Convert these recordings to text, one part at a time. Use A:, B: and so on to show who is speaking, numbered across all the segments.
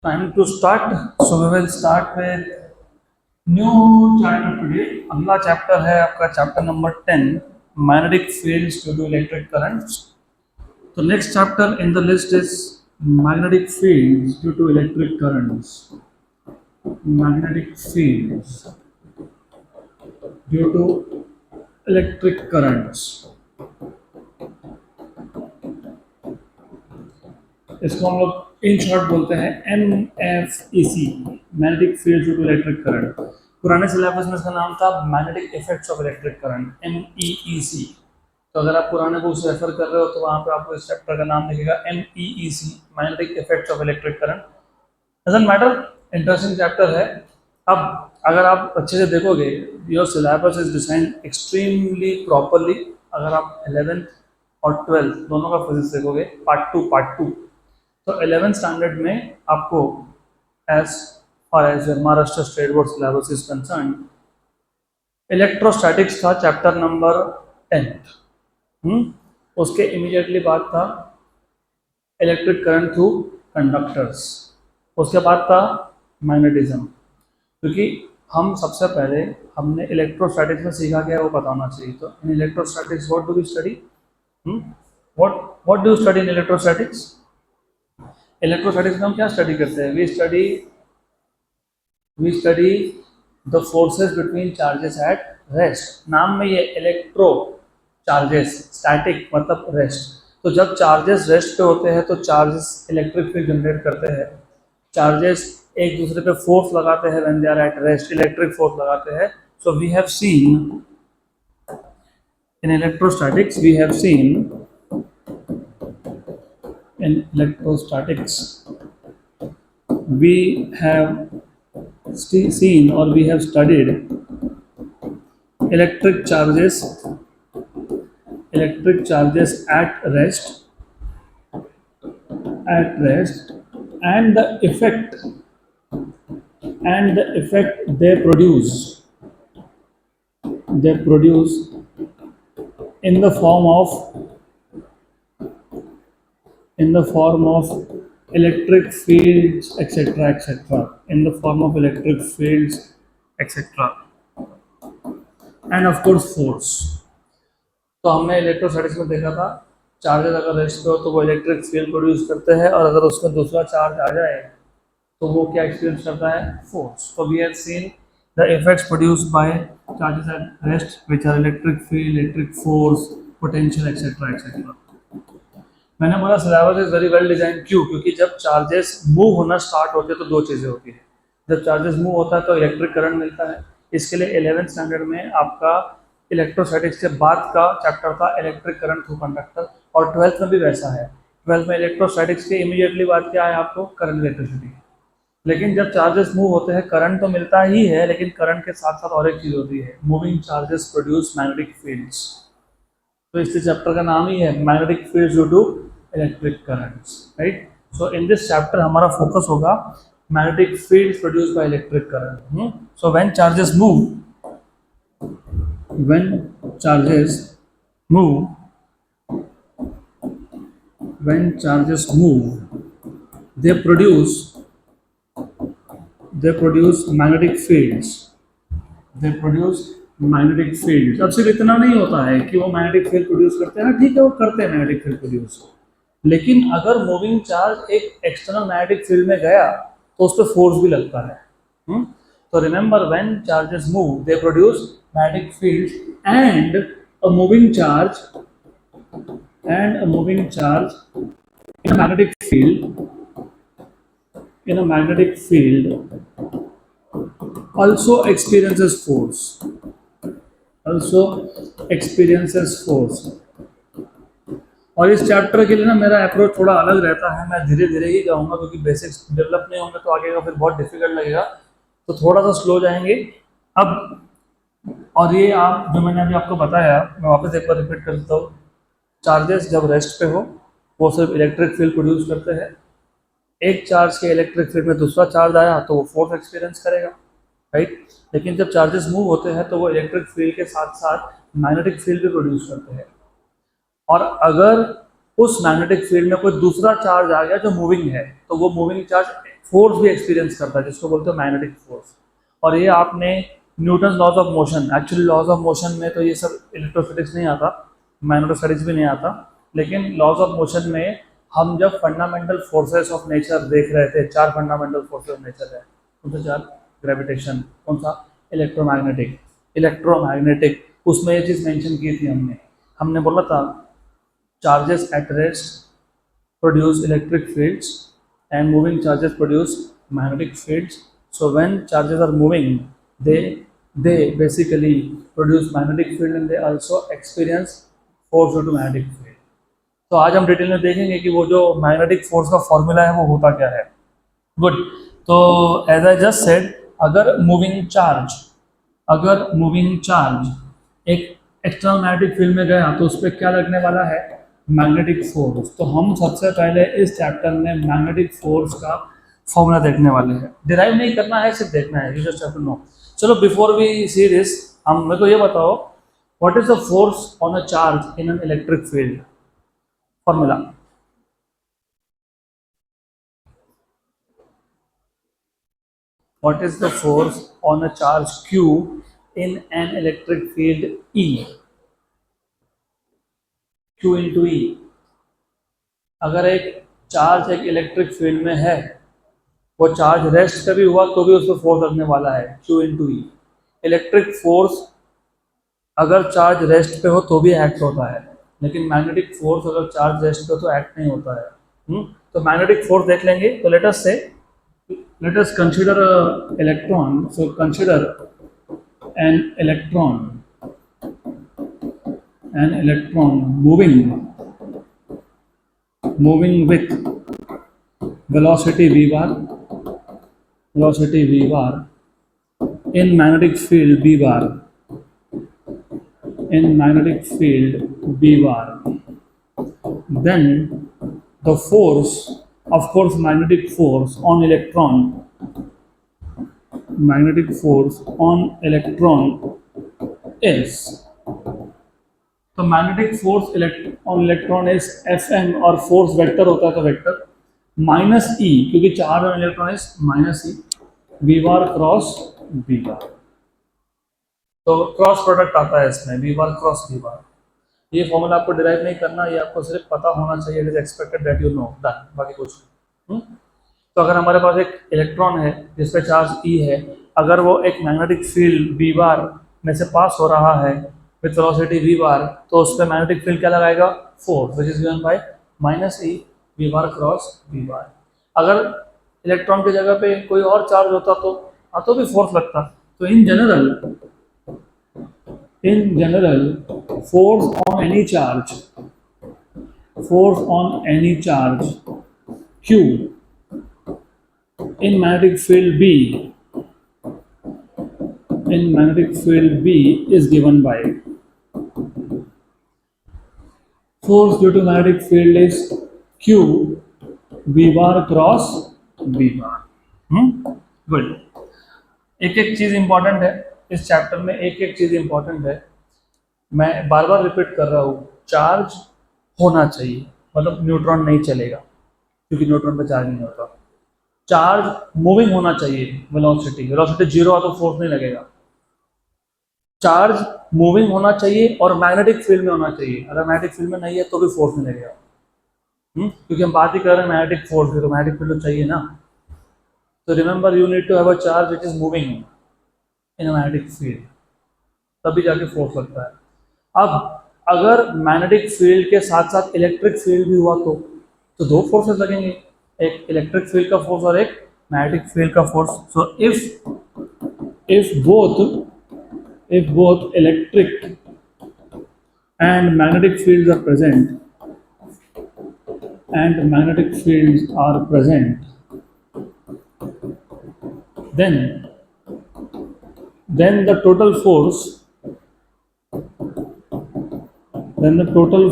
A: Time to start. So we will start with new chapter today. अगला chapter है आपका chapter number 10, magnetic fields due to electric currents. तो next chapter in the list is magnetic fields due to electric currents. Magnetic fields due to electric currents. इसको हम लोग in short बोलते हैं MFEC, magnetic field due to electric current. पुराने syllabus में इसका नाम था magnetic effects of electric current, MEEC. तो अगर आप पुराने बुक्स रेफर कर रहे हो तो वहाँ पे आपको इस चैप्टर का नाम दिखेगा MEEC, magnetic effects of electric current. Doesn't matter, interesting chapter है. अब अगर आप अच्छे से देखोगे, your syllabus is design extremely properly. अगर आप 11th और 12th दोनों का फिजिक्स देखोगे, पार्ट टू, तो 11th स्टैंडर्ड में आपको as far as Maharashtra state board syllabus is concern, electrostatics था चैप्टर नंबर 10. उसके इमीडिएटली बाद था इलेक्ट्रिक करंट थ्रू कंडक्टर्स. उसके बाद था मैग्नेटिज्म. क्योंकि हम सबसे पहले हमने इलेक्ट्रोस्टैटिक्स में सीखा क्या है वो बताना चाहिए. तो in electrostatics what do we study? What do you study in electrostatics? Electrostatics में हम क्या स्टडी करते हैं? We study the forces between charges at rest. नाम में ये इलेक्ट्रो चार्जेस, स्टैटिक मतलब रेस्ट. तो जब चार्जेस रेस्ट पे होते हैं तो चार्जेस इलेक्ट्रिक फील्ड जनरेट करते हैं. चार्जेस एक दूसरे पे फोर्स लगाते हैं when they are at rest, electric force लगाते हैं. So we have seen in electrostatics, in electrostatics we have seen or we have studied electric charges at rest and the effect they produce in the form of electric fields, etc. In the form of electric fields, etc. And of course force. तो हमने electrostatics में देखा था charges अगर rest पे हो तो वो इलेक्ट्रिक फील्ड प्रोड्यूस करते हैं, और अगर उसमें दूसरा चार्ज आ जाए तो वो क्या एक्सपीरियंस करता है? फोर्स. तो we have seen the effects produced by charges at rest which are electric field, electric force, potential, etcetera. मैंने बोला syllabus is very well design. क्यों? क्योंकि जब चार्जेस मूव होना स्टार्ट होते हैं तो दो चीज़ें होती है. जब चार्जेस मूव होता है तो इलेक्ट्रिक करंट मिलता है. इसके लिए 11th स्टैंडर्ड में आपका इलेक्ट्रोस्टैटिक्स के बाद का चैप्टर था इलेक्ट्रिक करंट थ्रू कंडक्टर, और 12th में भी वैसा है. 12th में इलेक्ट्रोस्टैटिक्स के इमीडिएटली बाद क्या है आपको? Current, electricity. लेकिन जब चार्जेस मूव होते हैं करंट तो मिलता ही है, लेकिन करंट के साथ साथ और एक चीज़ होती है, moving charges produce magnetic fields. तो इस चैप्टर का नाम ही है magnetic fields due to electric currents, right. So in this chapter हमारा फोकस होगा magnetic fields produced by electric current. So when charges move they produce magnetic fields. अब सिर्फ इतना नहीं होता है कि वो मैग्नेटिक फील्ड प्रोड्यूस करते हैं ना, ठीक है वो करते हैं मैग्नेटिक फील्ड प्रोड्यूस, लेकिन अगर मूविंग चार्ज एक एक्सटर्नल मैग्नेटिक फील्ड में गया तो उस पर फोर्स भी लगता है. तो remember, when charges move they produce magnetic field, and a moving charge in a magnetic field also experiences force. और इस चैप्टर के लिए ना मेरा अप्रोच थोड़ा अलग रहता है. मैं धीरे धीरे ही जाऊंगा क्योंकि बेसिक्स डेवलप नहीं होंगे तो आगे का फिर बहुत डिफिकल्ट लगेगा. तो थोड़ा सा स्लो जाएंगे अब. और ये आप जो मैंने अभी आपको बताया, मैं वापस एक बार रिपीट कर देता हूँ. चार्जेस जब रेस्ट पे हो वो सिर्फ इलेक्ट्रिक फील्ड प्रोड्यूस करते हैं. एक चार्ज के इलेक्ट्रिक फील्ड में दूसरा चार्ज आया तो वो फोर्स एक्सपीरियंस करेगा, राइट. लेकिन जब चार्जेस मूव होते हैं तो वो इलेक्ट्रिक फील्ड के साथ साथ मैग्नेटिक फील्ड भी प्रोड्यूस करते हैं. और अगर उस मैग्नेटिक फील्ड में कोई दूसरा चार्ज आ गया जो मूविंग है, तो वो मूविंग चार्ज फोर्स भी एक्सपीरियंस करता है, जिसको बोलते हैं मैग्नेटिक फोर्स। और ये आपने Newton laws of motion, actually laws of motion में तो ये सब इलेक्ट्रोस्टैटिक्स नहीं आता, मैग्नेटोस्टैटिक्स भी नहीं आता, लेकिन लॉज ऑफ मोशन में हम जब फंडामेंटल फोर्सेस ऑफ नेचर देख रहे थे, 4 फंडामेंटल फोर्सेस ऑफ नेचर है, कौन सा 4? ग्रेविटेशन, कौन सा? इलेक्ट्रोमैग्नेटिक। इलेक्ट्रोमैग्नेटिक, उसमें ये चीज़ मेंशन की थी हमने। हमने बोला था charges at rest produce electric fields and moving charges produce magnetic fields. So when charges are moving, they basically produce magnetic field and they also experience force due to magnetic field. तो आज हम detail में देखेंगे कि वो जो magnetic force का formula है वो होता क्या है। गुड। तो एज आई जस्ट सेड, अगर मूविंग चार्ज एक एक्सटर्नल मैग्नेटिक फील्ड में गया तो उस पर क्या लगने वाला है? Magnetic force. तो हम सबसे पहले इस चैप्टर में मैग्नेटिक फोर्स का फॉर्मूला देखने वाले हैं। डिराइव नहीं करना है, सिर्फ देखना है, you just have to know. चलो बिफोर वी सी दिस, हम मेरे को ये बताओ, what is the force on a charge in an electric field? Formula. What is the force on a charge Q in an electric field E? Q into E। अगर एक charge एक electric field में है, वो charge rest का भी हुआ तो भी उस पर फोर्स लगने वाला है, Q into E। Electric force अगर चार्ज रेस्ट पे हो तो भी एक्ट होता है, लेकिन मैग्नेटिक फोर्स अगर चार्ज रेस्ट पे हो तो एक्ट नहीं होता है। तो मैग्नेटिक फोर्स देख लेंगे। तो let us consider electron. So consider an electron moving with velocity v bar in magnetic field b bar, then the force, of course magnetic force on electron is, तो magnetic force on electron is Fm, और force vector होता है तो vector minus E, क्योंकि charge on electron is minus E, V bar cross V बार। तो cross product आता है इसमें, V बार क्रॉस V बार। ये फॉर्मूला आपको डिराइव नहीं करना, ये आपको सिर्फ पता होना चाहिए, it is expected that you know, done, बाकी कुछ नहीं। तो अगर हमारे पास एक इलेक्ट्रॉन है जिस पे चार्ज E है, अगर वो एक मैग्नेटिक फील्ड V बार में से पास हो रहा है विथ वेलोसिटी V बार, तो उस पर मैग्नेटिक फील्ड क्या लगाएगा? Force, which is given by minus E V bar cross V बार। अगर इलेक्ट्रॉन की जगह पे कोई और चार्ज होता तो भी फोर्स लगता। तो in general force on any charge Q in magnetic field B is given by, force due to magnetic field is Q V bar cross V bar। Good. एक एक चीज इंपॉर्टेंट है इस चैप्टर में, एक एक चीज इंपॉर्टेंट है, मैं बार बार रिपीट कर रहा हूँ। चार्ज होना चाहिए, मतलब न्यूट्रॉन नहीं चलेगा क्योंकि न्यूट्रॉन पे चार्ज नहीं होता। चार्ज मूविंग होना चाहिए, वेलोसिटी जीरो हो तो फोर्स नहीं लगेगा। चार्ज मूविंग होना चाहिए और मैग्नेटिक फील्ड में होना चाहिए। अगर मैग्नेटिक फील्ड में नहीं है तो भी फोर्स नहीं लगेगा, क्योंकि हम बात ही कर रहे हैं मैग्नेटिक फोर्स की, तो मैग्नेटिक फील्ड तो चाहिए ना। तो remember, you need to have a charge which is moving in a magnetic field, तभी जाके फोर्स लगता है। अब अगर मैग्नेटिक फील्ड के साथ साथ इलेक्ट्रिक फील्ड भी हुआ तो दो फोर्सेस लगेंगे, एक इलेक्ट्रिक फील्ड का फोर्स और एक मैग्नेटिक फील्ड का force. So if both electric and magnetic fields are present, then the total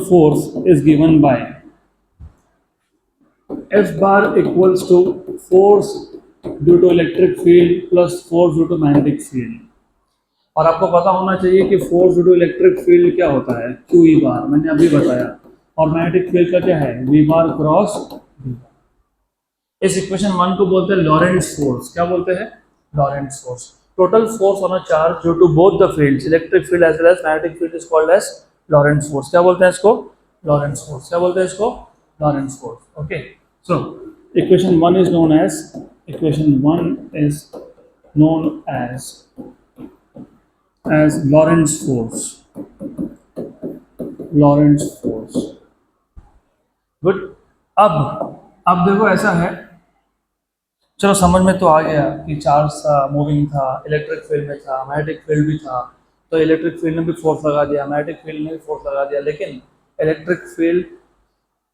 A: force is given by F bar equals to force due to electric field plus force due to magnetic field। और आपको पता होना चाहिए कि force due to electric field क्या होता है, Q E बार, मैंने अभी बताया। और मैग्नेटिक फील्ड का क्या है, V बार क्रॉस V बार। इस इक्वेशन 1 को बोलते हैं लॉरेंट्ज फोर्स। क्या बोलते हैं? Lorentz force. Total force on a charge due to both the fields, electric field as well as magnetic field, is called as Lorentz force. क्या बोलते हैं इसको? Lorentz force. क्या बोलते हैं इसको? Lorentz force. Okay, so equation 1 is known as, equation 1 is known as Lorentz force. Lorentz force. Good. अब देखो ऐसा है, चलो समझ में तो आ गया कि चार्ज था, मूविंग था, इलेक्ट्रिक फील्ड में था, मैग्नेटिक फील्ड भी था, तो इलेक्ट्रिक फील्ड ने भी फोर्स लगा दिया, मैग्नेटिक फील्ड ने भी फोर्स लगा दिया, लेकिन इलेक्ट्रिक फील्ड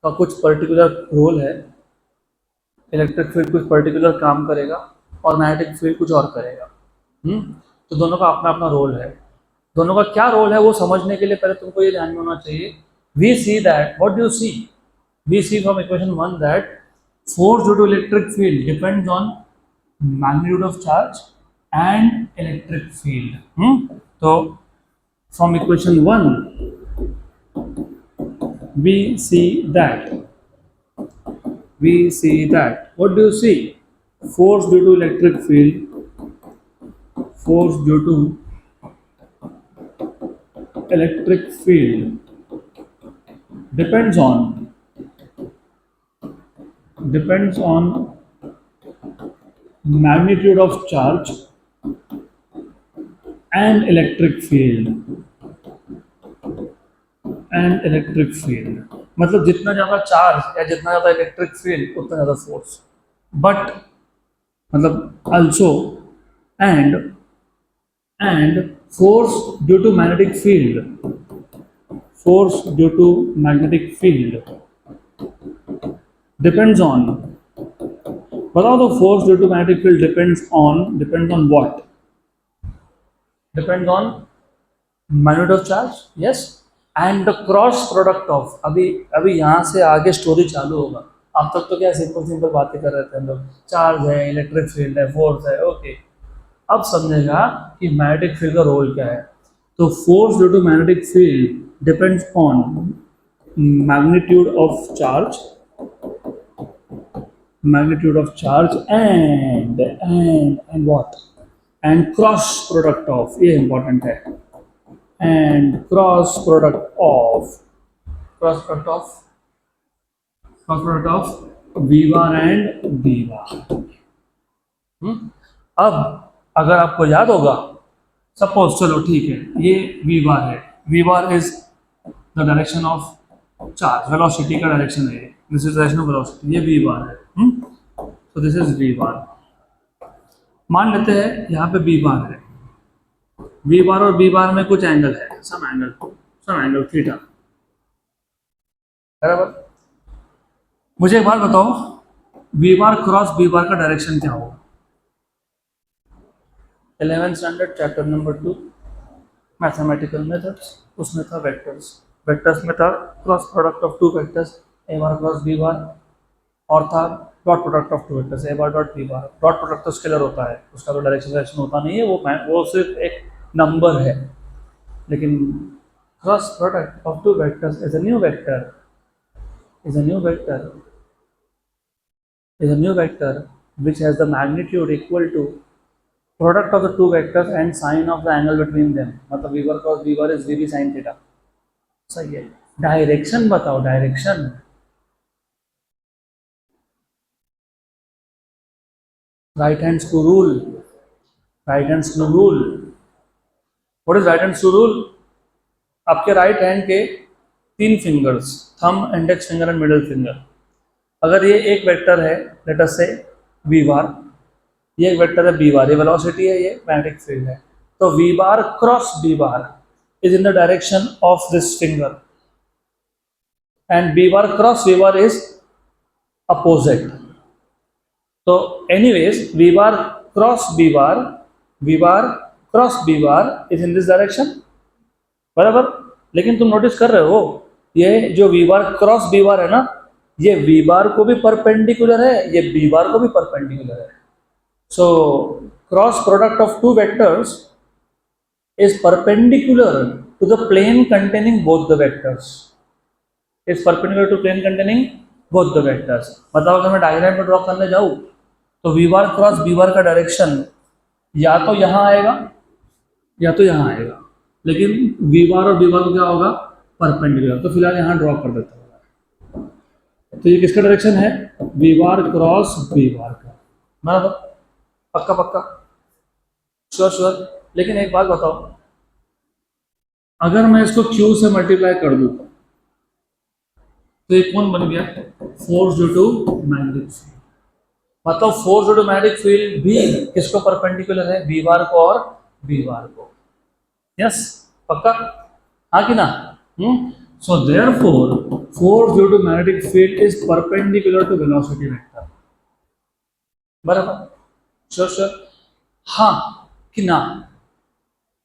A: का कुछ पर्टिकुलर रोल है, इलेक्ट्रिक फील्ड कुछ पर्टिकुलर काम करेगा और मैग्नेटिक फील्ड कुछ और करेगा। तो दोनों का अपना अपना रोल है। दोनों का क्या रोल है वो समझने के लिए पहले तुमको ये ध्यान में होना चाहिए, we see that, what do you see? We see from equation 1 that force due to electric field depends on magnitude of charge and electric field. So from equation 1 we see that what do you see? Force due to electric field, force due to electric field depends on magnitude of charge and electric field. मतलब जितना ज़्यादा charge या जितना ज़्यादा electric field उतना ज़्यादा force, but मतलब also and force due to magnetic field depends on, बताओ तो, force due to magnetic field depends on what? Depends on magnitude of charge, yes, and the cross product of, अभी यहाँ से आगे story चालू होगा। अब तक तो क्या सिंपल बातें कर रहे थे हम लोग, चार्ज है, इलेक्ट्रिक फील्ड है, फोर्स है, ओके। अब समझेगा कि मैग्नेटिक फील्ड का रोल क्या है। तो force due to magnetic field depends on magnitude of charge and what? And cross product of, ये important है, and cross product of V bar and B bar। अब अगर आपको याद होगा, सपोज, चलो ठीक है, ये V bar है, V bar is the direction of charge, velocity का डायरेक्शन है, this is direction of velocity, ये V bar है। तो दिस इज V bar। मान लेते हैं यहाँ पे B bar है, V bar और B bar में कुछ एंगल है, सम एंगल थीटा, बराबर। मुझे एक बात बताओ, V bar cross B bar का डायरेक्शन क्या होगा? 11th standard chapter number 2 mathematical methods, उसमें था वेक्टर्स में था cross product of two vectors, A bar cross B bar, और था dot product of two vectors, A bar dot B bar। Dot product तो स्केलर होता है, उसका तो डायरेक्शन होता नहीं है, वो सिर्फ एक नंबर है, लेकिन cross product of two vectors is a new vector which has the magnitude equal to product of the two vectors and sine of the angle between them। मतलब V bar cross B bar is VB sin theta. सही है। Direction बताओ, direction, right hand screw rule. What is right hand screw rule? आपके right hand के 3 fingers, thumb, index finger and middle finger, अगर ये एक vector है, let us से V bar, ये एक वेक्टर है B bar, ये वेलोसिटी है, ये मैग्नेटिक फील्ड है, तो V bar cross B bar is in the direction of this finger and B bar cross V bar is opposite। तो anyways V bar cross B bar is in this direction, बराबर। लेकिन तुम notice कर रहे हो, ये जो V bar cross B bar है ना, ये V bar को भी परपेंडिकुलर है, ये B bar को भी परपेंडिकुलर है। So cross product of two vectors is perpendicular to the plane containing both the vectors, is perpendicular to plane containing both the vectors. मतलब अगर मैं डायग्राम में ड्रॉ करने जाऊँ तो V bar cross B bar का direction या तो यहाँ आएगा या तो यहाँ आएगा, लेकिन वी बार और बी बार को क्या होगा, परपेंडिकुलर। तो फिलहाल यहाँ ड्रॉ कर देता हूँ। तो ये किसका डायरेक्शन है, V bar cross B bar का, बराबर, पक्का पक्का, श्योर श्योर। लेकिन एक बात बताओ, अगर मैं इसको क्यू से मल्टीप्लाई कर दूँ तो ये कौन बन गया, force due to magnetic field. मतलब force due to magnetic field भी किसको परपेंडिकुलर है, बी बार को और बी बार को। यस, पक्का, हाँ कि ना। So therefore force due to magnetic field is perpendicular to velocity vector, बराबर, श्योर श्योर, हाँ कि ना,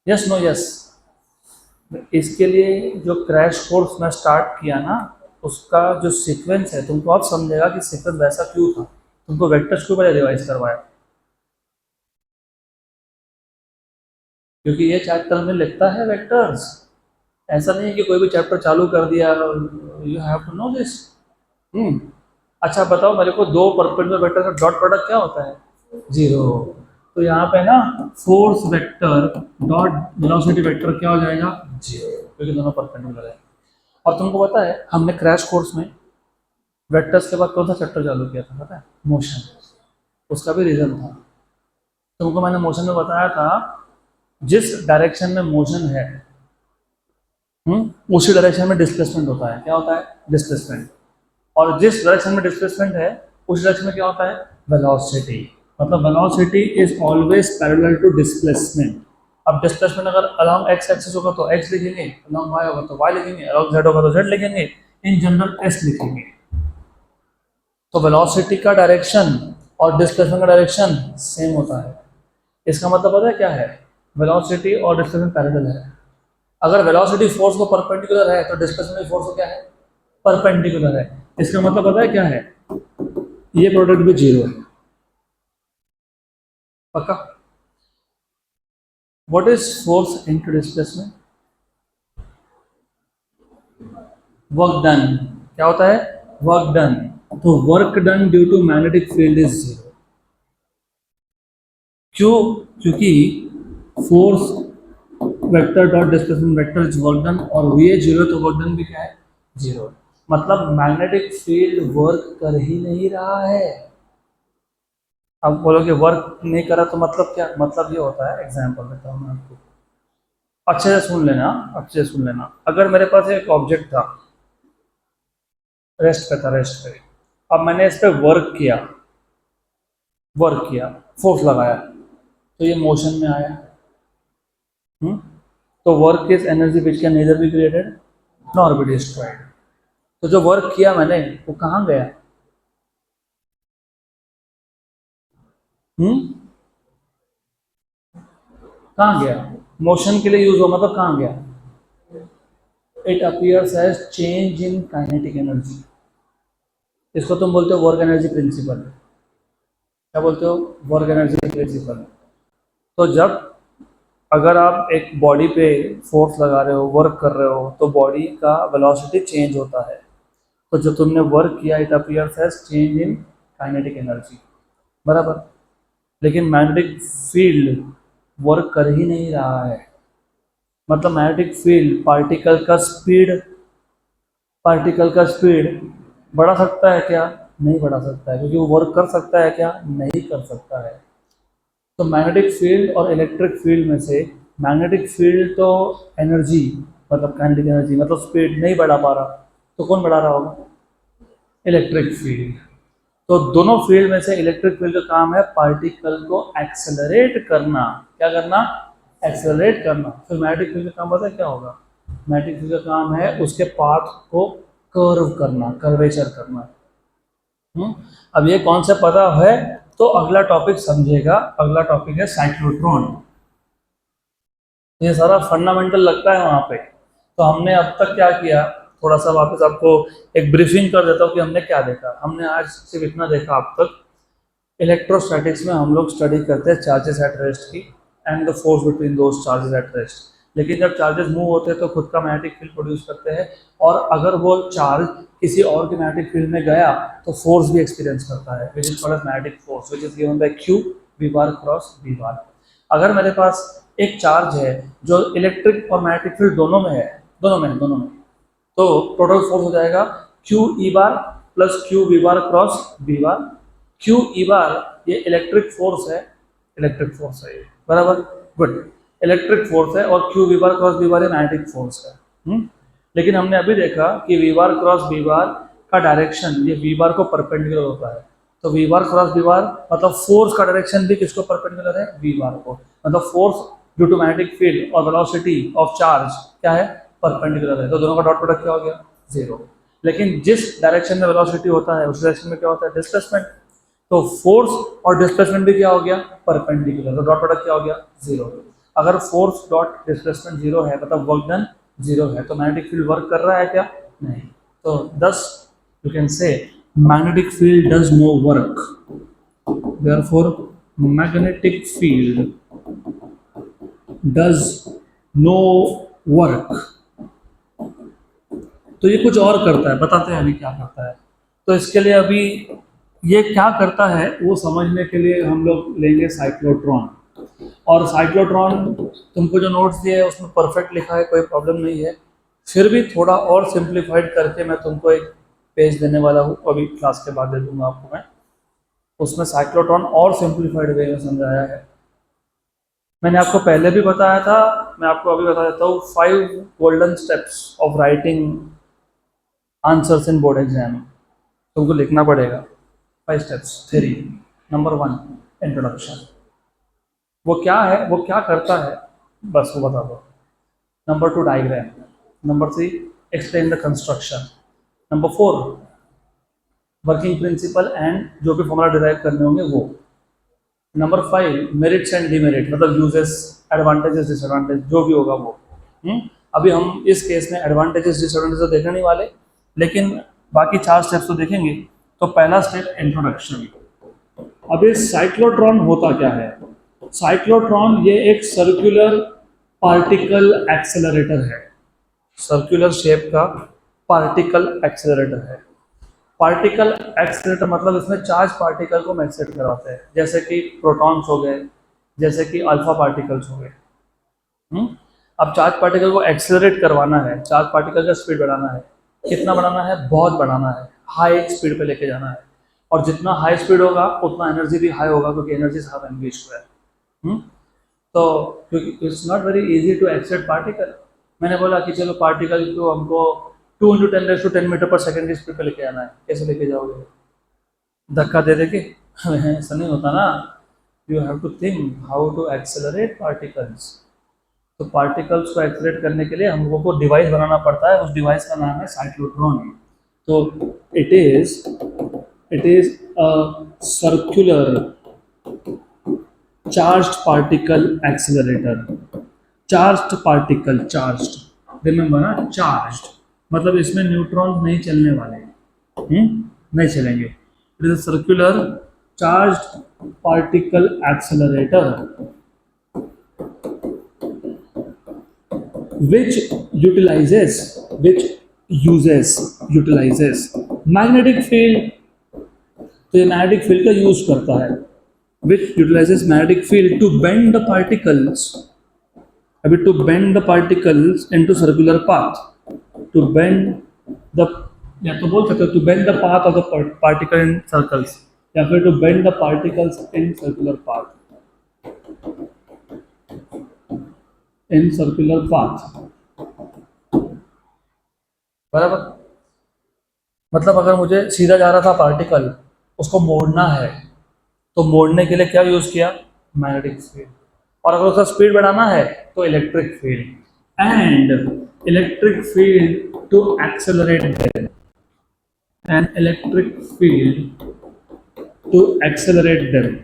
A: यस नो यस। इसके लिए जो क्रैश कोर्स मैं स्टार्ट किया ना, उसका जो सीक्वेंस है तुमको अब समझेगा कि सीक्वेंस वैसा क्यों था, तुमको वेक्टर्स क्यों पहले रिवाइज करवाया, क्योंकि ये चैप्टर में लिखता है वेक्टर्स। ऐसा नहीं है कि कोई भी चैप्टर चालू कर दिया, you have to know this. अच्छा बताओ मेरे को, दो परपेंडिकुलर वेक्टर का डॉट प्रोडक्ट क्या होता है, जीरो। तो यहाँ पे ना force vector dot velocity vector क्या हो जाएगा, जीरो, क्योंकि दोनों परपेंडिकुलर है। और तुमको पता है हमने क्रैश कोर्स में वेक्टर्स के बाद कौन सा चैप्टर चालू किया था, पता है, मोशन। उसका भी रीजन था, तुमको मैंने मोशन में बताया था जिस डायरेक्शन में मोशन है उसी डायरेक्शन में डिस्प्लेसमेंट होता है, क्या होता है, डिस्प्लेसमेंट। और जिस डायरेक्शन में डिस्प्लेसमेंट है उस डायरेक्शन में क्या होता है, वेलोसिटी। मतलब velocity is always parallel to displacement. अब डिस्प्लेसमेंट अगर अलोंग एक्स एक्सिस होगा तो एक्स लिखेंगे, अलोंग वाई होगा तो वाई लिखेंगे, अलोंग जेड होगा तो जेड लिखेंगे, इन जनरल एस लिखेंगे। तो वेलोसिटी का डायरेक्शन और डिस्प्लेसमेंट का डायरेक्शन सेम होता है। इसका मतलब पता है क्या है, वेलोसिटी और डिस्प्लेसमेंट पैरेलल है। अगर वेलोसिटी फोर्स को परपेंडिकुलर है तो डिस्प्लेसमेंट फोर्स को क्या है, परपेंडिकुलर है। इसका मतलब पता है क्या है, ये प्रोडक्ट भी जीरो है, पक्का। What is force into displacement, work done, क्या होता है, वर्क डन। तो work done due to magnetic field is zero. क्यों, क्योंकि force vector dot displacement vector is work done, और वी ए जीरो तो वर्क डन भी क्या है, जीरो। मतलब मैग्नेटिक फील्ड वर्क कर ही नहीं रहा है। अब बोलोगे वर्क नहीं करा तो मतलब क्या, मतलब ये होता है, एग्जांपल देता हूँ मैं आपको, अच्छे से सुन लेना, अच्छे से सुन लेना। अगर मेरे पास एक ऑब्जेक्ट था, रेस्ट पे था, रेस्ट पे, अब मैंने इस पर वर्क किया, फोर्स लगाया, तो ये मोशन में आया। तो work is energy which can neither be created nor be destroyed. तो जो वर्क किया मैंने वो कहाँ गया, कहाँ गया, मोशन के लिए यूज हुआ, मतलब कहाँ गया, it appears as change in kinetic energy. इसको तुम बोलते हो वर्क एनर्जी प्रिंसिपल, क्या बोलते हो, वर्क एनर्जी प्रिंसिपल। तो जब अगर आप एक बॉडी पे फोर्स लगा रहे हो, वर्क कर रहे हो, तो बॉडी का वेलोसिटी चेंज होता है। तो जो तुमने वर्क किया it appears as change in kinetic energy, बराबर। लेकिन मैग्नेटिक फील्ड वर्क कर ही नहीं रहा है। मतलब मैग्नेटिक फील्ड पार्टिकल का स्पीड बढ़ा सकता है क्या, नहीं बढ़ा सकता है, क्योंकि वो वर्क कर सकता है क्या, नहीं कर सकता है। तो मैग्नेटिक फील्ड और इलेक्ट्रिक फील्ड में से मैग्नेटिक फील्ड तो एनर्जी, मतलब काइनेटिक एनर्जी, मतलब स्पीड नहीं बढ़ा पा रहा, तो कौन बढ़ा रहा होगा, इलेक्ट्रिक फील्ड। तो दोनों फील्ड में से इलेक्ट्रिक फील्ड का काम है पार्टिकल को एक्सेलरेट करना, क्या करना, एक्सेलरेट करना। फिर मैग्नेटिक फील्ड का काम पता है क्या होगा, मैग्नेटिक फील्ड का काम है उसके पाथ को कर्व करना, कर्वेचर करना। अब ये कॉन्सेप्ट पता है तो अगला टॉपिक समझेगा, अगला टॉपिक है साइक्लोट्रॉन। ये सारा फंडामेंटल लगता है वहाँ पे। तो हमने अब तक क्या किया, थोड़ा सा वापस आपको एक ब्रीफिंग कर देता हूँ कि हमने क्या देखा। हमने आज सिर्फ इतना देखा अब तक, इलेक्ट्रोस्टैटिक्स में हम लोग स्टडी करते हैं चार्जेस एट रेस्ट की and the force between those charges at rest. लेकिन जब चार्जेस मूव होते हैं तो खुद का मैग्नेटिक फील्ड प्रोड्यूस करते हैं, और अगर वो चार्ज किसी और के मैग्नेटिक फील्ड में गया तो फोर्स भी एक्सपीरियंस करता है, which is called magnetic force, which is given by Q V bar cross V बार। अगर मेरे पास एक चार्ज है जो इलेक्ट्रिक और मैग्नेटिक फील्ड दोनों में है, दोनों में, तो टोटल फोर्स हो जाएगा Q E बार प्लस Q V बार क्रॉस V बार। Q E बार ये इलेक्ट्रिक फोर्स है, ये बराबर, गुड, इलेक्ट्रिक फोर्स है, और Q V बार क्रॉस V बार ये मैग्नेटिक फोर्स है। लेकिन हमने अभी देखा कि V बार क्रॉस V बार का डायरेक्शन ये V बार को परपेंडिकुलर होता है, तो V बार क्रॉस V बार मतलब फोर्स का डायरेक्शन भी किसको परपेंडिकुलर है, V बार को, मतलब force due to magnetic field और वेलोसिटी ऑफ चार्ज क्या है, परपेंडिकुलर है, तो दोनों का डॉट प्रोडक्ट क्या हो गया, 0। लेकिन जिस डायरेक्शन में वेलोसिटी होता है उस डायरेक्शन में क्या होता है, डिस्प्लेसमेंट, तो फोर्स और डिस्प्लेसमेंट भी क्या हो गया, परपेंडिकुलर, तो डॉट प्रोडक्ट क्या हो गया, 0। अगर फोर्स डॉट डिस्प्लेसमेंट 0 है मतलब वर्क डन 0 है, तो मैग्नेटिक फील्ड वर्क कर रहा है क्या, नहीं, तो thus you can say magnetic field does no work, therefore magnetic field does no work। तो ये कुछ और करता है, बताते हैं अभी क्या करता है। तो इसके लिए अभी ये क्या करता है वो समझने के लिए हम लोग लेंगे साइक्लोट्रॉन, और साइक्लोट्रॉन तुमको जो नोट्स दिए है उसमें परफेक्ट लिखा है, कोई प्रॉब्लम नहीं है, फिर भी थोड़ा और सिंप्लीफाइड करके मैं तुमको एक पेज देने वाला हूँ, अभी क्लास के बाद दे दूंगा आपको मैं, उसमें साइक्लोट्रॉन और सिंप्लीफाइड वे में समझाया है। मैंने आपको पहले भी बताया था, मैं आपको अभी बता देता हूँ, 5 golden steps of writing answers in board exam, तुमको लिखना पड़ेगा 5 स्टेप्स। थ्योरी, नंबर 1 इंट्रोडक्शन, वो क्या है, वो क्या करता है, बस वो बता दो। Number 2 diagram, number 3 explain the construction, number 4 working principle and जो भी फॉर्मूला डिराइव करने होंगे वो, नंबर 5 मेरिट्स एंड डिमेरिट मतलब यूजेस, एडवांटेजेस, डिसएडवांटेज जो भी होगा वो। अभी हम इस केस में एडवांटेजेस डिसएडवांटेज तो देखने नहीं वाले, लेकिन बाकी 4 स्टेप्स तो देखेंगे। तो पहला स्टेप इंट्रोडक्शन। अब ये साइक्लोट्रॉन होता क्या है, साइक्लोट्रॉन ये एक सर्कुलर पार्टिकल एक्सेलरेटर है, सर्कुलर शेप का पार्टिकल एक्सेलरेटर है। पार्टिकल एक्सेलरेटर मतलब इसमें चार्ज पार्टिकल को एक्सेलरेट कराते हैं, जैसे कि प्रोटॉन्स हो गए, जैसे कि अल्फा पार्टिकल्स हो गए। अब चार्ज पार्टिकल को एक्सेलरेट करवाना है, चार्ज पार्टिकल का स्पीड बढ़ाना है, कितना बढ़ाना है, बहुत बढ़ाना है, हाई स्पीड पे लेके जाना है, और जितना हाई स्पीड होगा उतना एनर्जी भी हाई होगा, क्योंकि एनर्जी से हाफ एंगेज हुआ है। तो क्योंकि it's not very easy to accelerate particle, मैंने बोला कि चलो पार्टिकल को हमको 2 × 10⁻⁷ मीटर पर सेकेंड की स्पीड पे लेके आना है, कैसे लेके जाओगे, धक्का दे के ऐसा नहीं होता ना, you have to think how to accelerate particles. तो पार्टिकल्स को एक्सेलरेट करने के लिए हम लोगों को डिवाइस बनाना पड़ता है, उस डिवाइस का नाम है साइक्लोट्रॉन। तो it is a circular charged particle accelerator, charged particle, charged, remember ना, चार्ज्ड मतलब इसमें न्यूट्रॉन नहीं चलने वाले, नहीं चलेंगे। It is a circular charged particle accelerator which utilizes magnetic field, तो ये मैग्नेटिक फील्ड का यूज करता है, which utilizes magnetic field to bend the particles, अभी to bend the particles into circular path, to bend the, या तो बोल सकते हो to bend the path of the particle in circles, या फिर to bend the particles in circular path, in circular path, बराबर। मतलब अगर मुझे सीधा जा रहा था पार्टिकल, उसको मोड़ना है, तो मोड़ने के लिए क्या यूज किया, मैग्नेटिक फील्ड, और अगर उसका स्पीड बढ़ाना है तो electric field, and electric field to accelerate them, and electric field to accelerate them.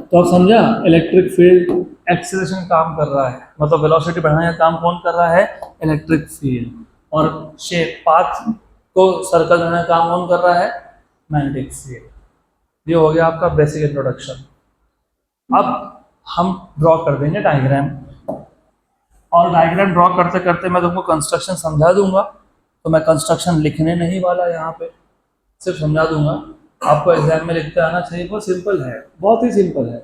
A: तो आप समझा, इलेक्ट्रिक फील्ड एक्सेलरेशन काम कर रहा है, मतलब वेलोसिटी बढ़ाने का काम कौन कर रहा है, इलेक्ट्रिक फील्ड, और शेप पाथ को सर्कल बनाने का काम कौन कर रहा है, मैग्नेटिक फील्ड। ये हो गया आपका बेसिक इंट्रोडक्शन। अब हम ड्रॉ कर देंगे डायग्राम, और डायग्राम ड्रॉ करते करते मैं तुमको कंस्ट्रक्शन समझा दूंगा। तो मैं कंस्ट्रक्शन लिखने नहीं वाला यहाँ पे, सिर्फ समझा दूंगा। आपको एग्जाम में लिखते आना चाहिए, बहुत सिंपल है, बहुत ही सिंपल है।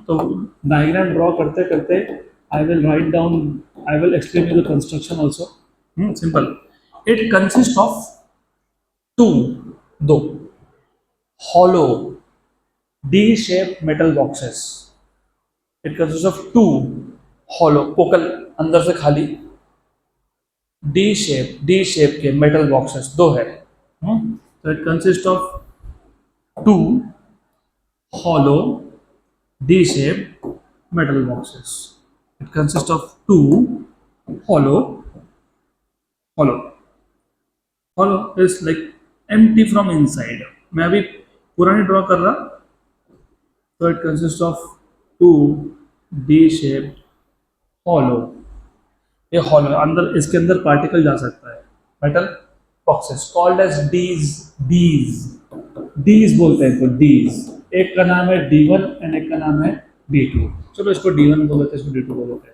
A: तो डायग्राम ड्रॉ करते करते I will write down, I will explain you the construction also. Simple. It consist of two, दो hollow D-shaped metal boxes. It consists of two hollow पोकल अंदर से खाली D shape के metal boxes दो है। तो it consists of two hollow D-shaped metal boxes. It consists of two hollow hollow is like empty from inside. मैं अभी पुरानी ड्रॉ कर रहा, तो it consist of two D shape hollow. ये हॉलो अंदर, इसके अंदर पार्टिकल जा सकता है, metal boxes called as dees बोलते हैं इनको, डीज। एक का नाम है D1 एंड एक का नाम है D2। चलो इसको D1 बोल देते हैं, इसको D2 बोल देते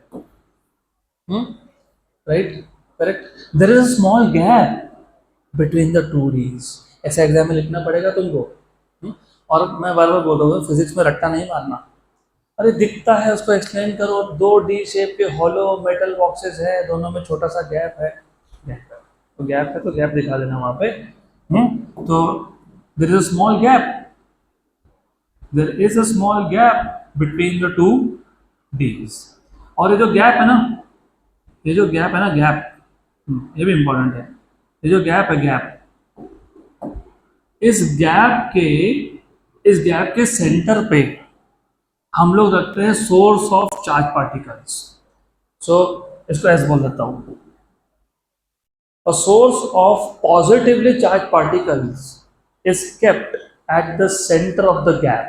A: हैं। Right, correct. There is a small gap between the two Ds. ऐसा एग्जाम में लिखना पड़ेगा तुमको। और मैं बार बार बोल रहा हूँ, फिजिक्स में रट्टा नहीं मारना। अरे दिखता है उसको एक्सप्लेन करो। दो डी शेप के हॉलो मेटल बॉक्सेस है, दोनों में छोटा सा गैप है, तो गैप है तो गैप दिखा देना वहां पे। तो there is a small gap between the two Ds. और ये जो गैप है ना, ये भी इंपॉर्टेंट है। ये जो गैप है, इस गैप के सेंटर पे हम लोग रखते हैं सोर्स ऑफ चार्ज पार्टिकल्स। सो इसको ऐसे बोल देता हूं, a source of positively charge particles is kept at the centre of the gap.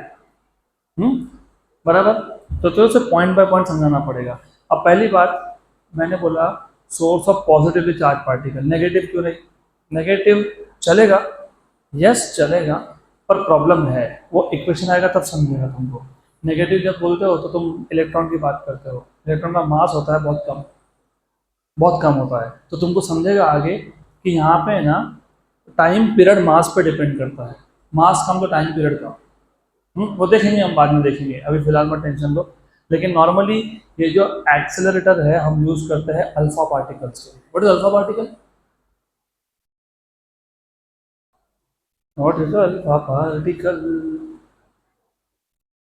A: बराबर। तो उसे पॉइंट बाय पॉइंट समझाना पड़ेगा। अब पहली बात मैंने बोला source of positively charge particle, negative क्यों नहीं? नेगेटिव चलेगा, यस चलेगा, पर प्रॉब्लम है। वो इक्वेशन आएगा तब समझेगा तुमको। नेगेटिव जब बोलते हो तो तुम इलेक्ट्रॉन की बात करते हो, इलेक्ट्रॉन का मास होता है बहुत कम होता है। तो तुमको समझेगा आगे कि यहाँ पे ना टाइम पीरियड मास पे डिपेंड करता है। मास कम तो टाइम पीरियड कम। वो देखेंगे, हम बाद में देखेंगे, अभी फिलहाल मत टेंशन लो। लेकिन नॉर्मली ये जो एक्सेलरेटर है हम यूज करते हैं अल्फा पार्टिकल्स के। What is alpha particle? What is alpha particle?